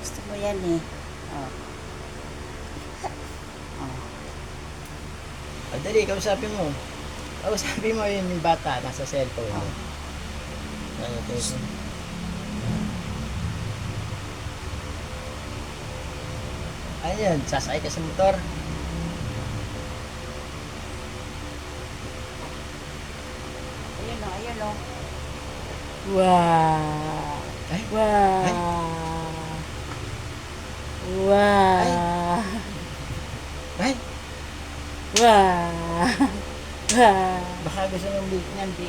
Gusto mo yan eh. Oh. Oh. O, dali, kausapin mo. Kausapin mo yun yung bata, nasa cellphone. Oh. Ano, tingin. Ano yun? Sasakay ka sa motor? Ayun o, ayun o. Wow. Ay, Wow. Ay. Wow. ay, Wow. Wow. baka gusto niyong niyan, Bi.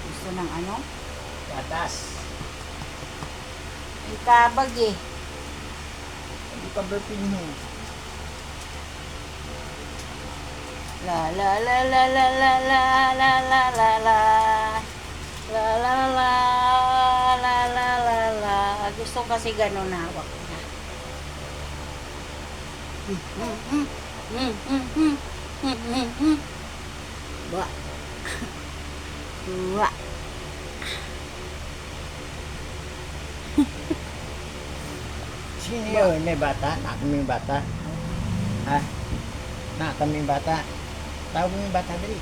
Gusto ng ano? Gatas. May kabag eh. Hindi pa burping mo. La la la la la la la la la la la. La la la la la la la. Gusto kasi ganun hawak ko na. Ba. Ba. Sino yun? May bata? Nakita mo yung bata? Ha? Nakita mo yung bata? Tawag mo yung bata, dali.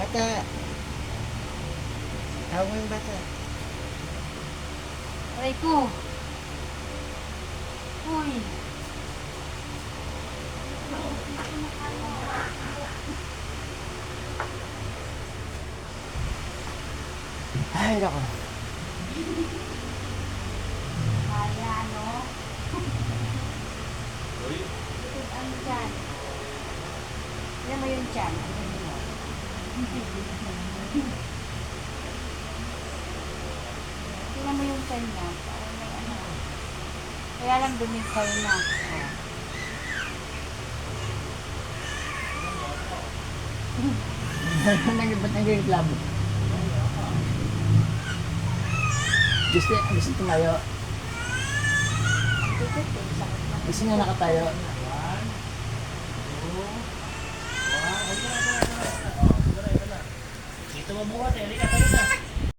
Bata. Tawag mo yung bata. Aray ko. Uy. Ay, nako. Kaya no? Ano dyan? Yan mo yung dyan. Tingnan mo yung dyan na. Parang may ano. Kaya lang dumikay na. Oh. Ba't nagreklamo? Gusto tumayo. Dikit eh. Sakit na. Gusto niya nakatayo. Dito mabuhat eh. Halika tayo na.